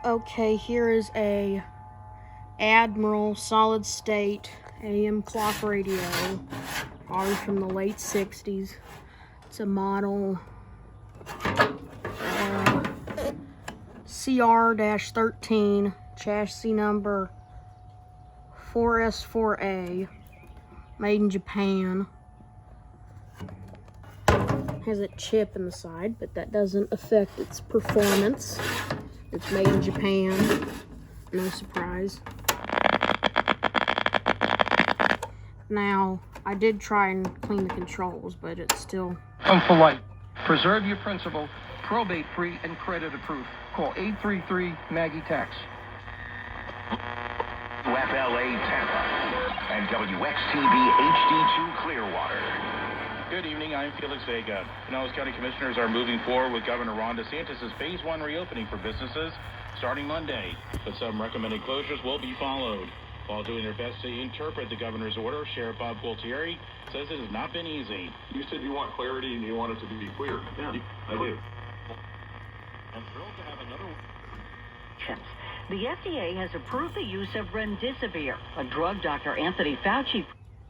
Okay, here is a Admiral solid state AM clock radio, probably from the late 60s. It's a model CR-13, chassis number 4S4A, made in Japan. Has a chip in the side, but that doesn't affect its performance. It's made in Japan, no surprise. Now, I did try and clean the controls, but it's still... Come for life. Preserve your principal, probate-free and credit-approved. Call 833-MAGGIE-TAX. WFLA Tampa and WXTV HD2 Clearwater. Good evening, I'm Felix Vega. Pinellas County Commissioners are moving forward with Governor Ron DeSantis' Phase 1 reopening for businesses starting Monday, but some recommended closures will be followed. While doing their best to interpret the governor's order, Sheriff Bob Gualtieri says it has not been easy. You said you want clarity and you want it to be clear. Yeah, I do. I'm thrilled to have another... The FDA has approved the use of remdesivir, a drug Dr. Anthony Fauci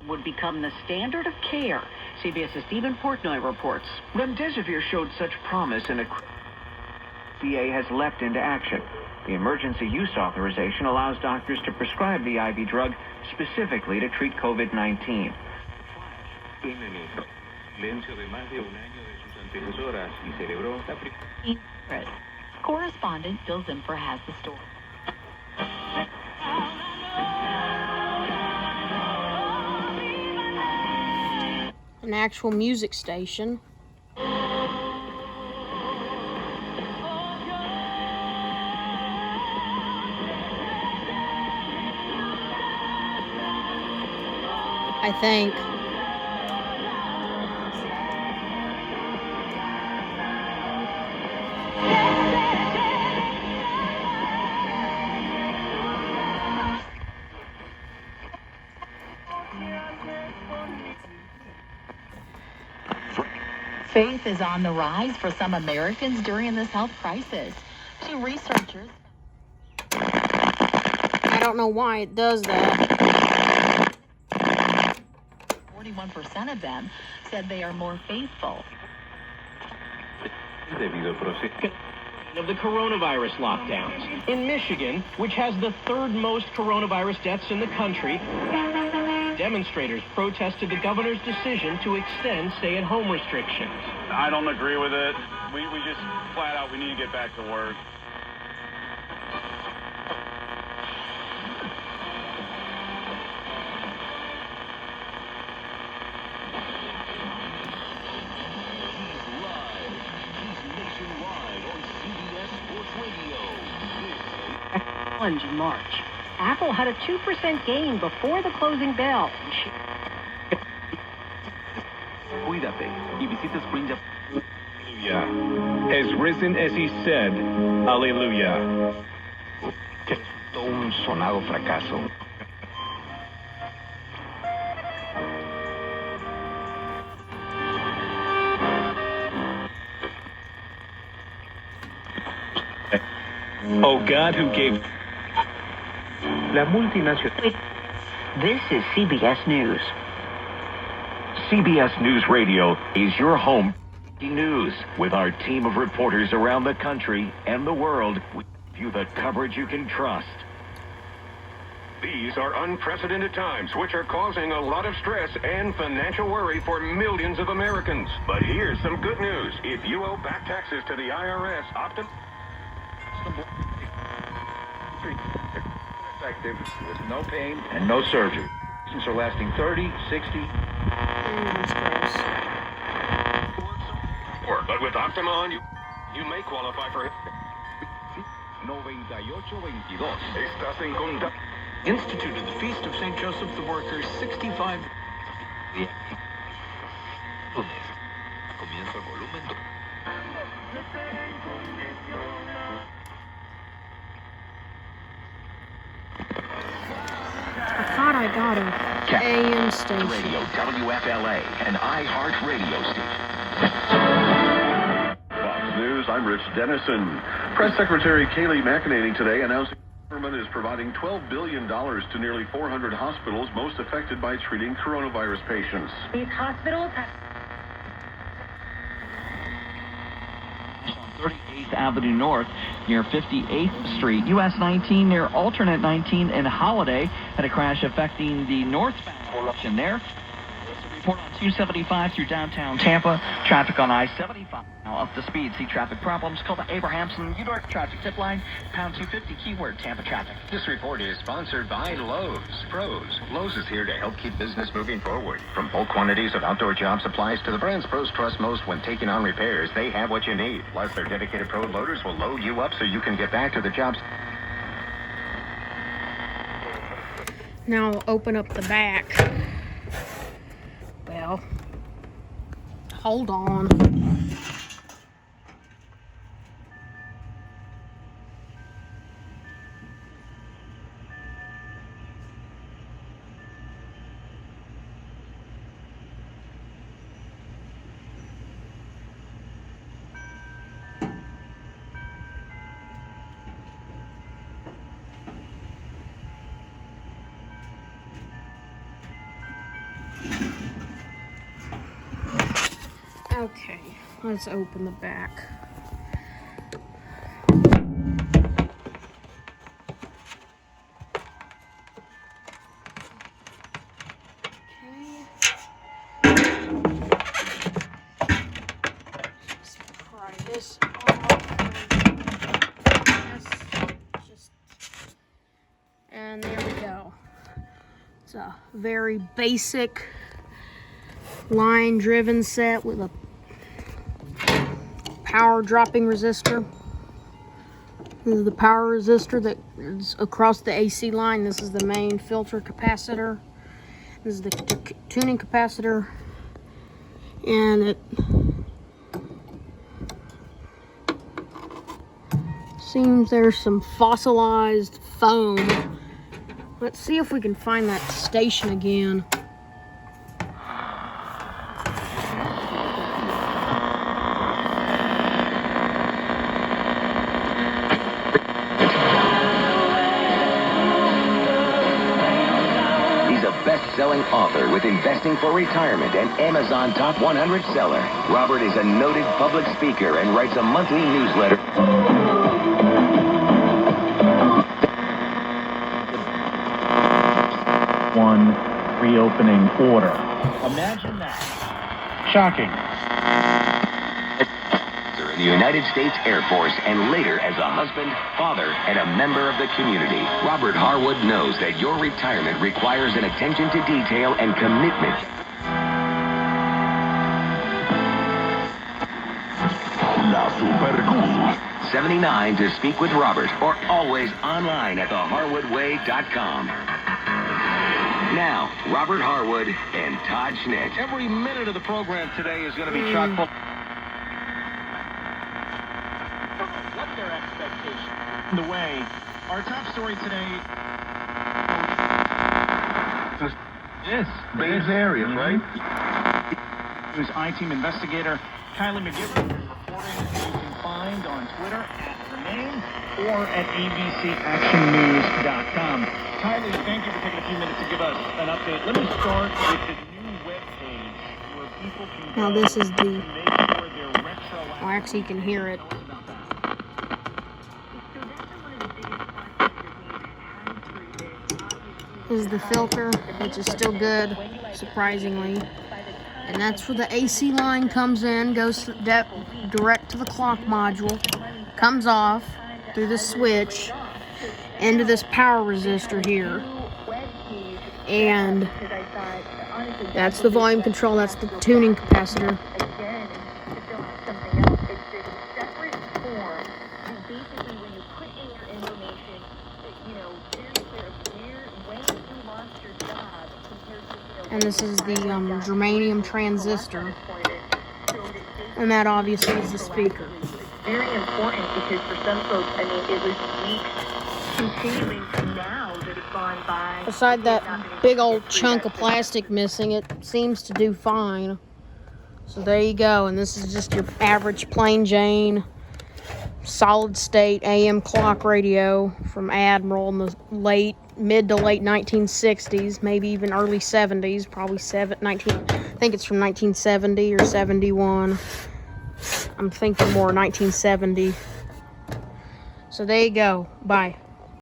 would become the standard of care. CBS's Stephen Portnoy reports. Remdesivir showed such promise and FDA has leapt into action. The emergency use authorization allows doctors to prescribe the IV drug specifically to treat COVID-19. Correspondent Bill Zimfer has the story. An actual music station. I think. Faith is on the rise for some Americans during this health crisis. Two researchers. I don't know why it does that. 41% of them said they are more faithful. Of the coronavirus lockdowns. In Michigan, which has the third most coronavirus deaths in the country, demonstrators protested the governor's decision to extend stay-at-home restrictions. I don't agree with it. We just flat out, we need to get back to work. Challenge in March. Apple had a 2% gain before the closing bell. Cuídate y visita Spring. Hallelujah. As risen as he said, hallelujah. Un sonado fracaso. Oh God, who gave la multinacional. This is CBS News. CBS News Radio is your home news. With our team of reporters around the country and the world, we give you the coverage you can trust. These are unprecedented times, which are causing a lot of stress and financial worry for millions of Americans. But here's some good news. If you owe back taxes to the IRS, Effective with no pain and no surgery. Patients are lasting 30, 60. But with Optimon, you may qualify for 9822. Estás en contacto. Instituted the Feast of St. Joseph the Worker 65. Comienza el volumen. I thought I got a AM station. Radio, WFLA, and iHeart Radio station. Fox News News, I'm Rich Dennison. Press Secretary Kayleigh McEnany today announcing the government is providing $12 billion to nearly 400 hospitals most affected by treating coronavirus patients. These hospitals have 38th Avenue North near 58th Street. US 19 near alternate 19 in Holiday had a crash affecting the northbound direction there. Report on 275 through downtown Tampa. Traffic on I-75 now up to speed. See traffic problems? Call the Abrahamson New York traffic tip line, pound 250, keyword Tampa traffic. This report is sponsored by Lowe's Pros. Lowe's is here to help keep business moving forward. From bulk quantities of outdoor job supplies to the brands pros trust most when taking on repairs, they have what you need. Plus, their dedicated pro loaders will load you up so you can get back to the jobs. Now open up the back. Well, hold on. Okay, let's open the back. Let's pry this off. And there we go. It's a very basic line-driven set with a power dropping resistor. This is the power resistor that is across the AC line. This is the main filter capacitor. This is the tuning capacitor. And it seems there's some fossilized foam. Let's see if we can find that station again. Best-selling author with Investing for Retirement and Amazon Top 100 seller. Robert is a noted public speaker and writes a monthly newsletter. One reopening order. Imagine that. Shocking. In the United States Air Force and later as a husband, father, and a member of the community. Robert Harwood knows that your retirement requires an attention to detail and commitment. La Super Cool. 79 to speak with Robert or always online at theharwoodway.com. Now, Robert Harwood and Todd Schnitt. Every minute of the program today is going to be chock full. The way, our top story today. Yes, Bay's area, right? Who's I-Team investigator Kylie McGivern reporting you can find on Twitter at her name or at abcactionnews.com. Kylie, thank you for taking a few minutes to give us an update. Let me start with the new webpage where people can now this is the make sure they're retroactive. well, actually you can hear it. This is the filter, which is still good, surprisingly. And that's where the AC line comes in, goes direct to the clock module, comes off through the switch into this power resistor here. And that's the volume control, that's the tuning capacitor. And this is the germanium transistor. And that obviously is the speaker. Very important because for some folks, I mean, it was weeks continuing to now that it's gone by. Beside that big old chunk of plastic missing, it seems to do fine. So there you go. And this is just your average plain Jane solid state AM clock radio from Admiral in the mid to late 1960s, maybe even early 70s, probably I think it's from 1970 or 71. I'm thinking more 1970. So there you go. Bye.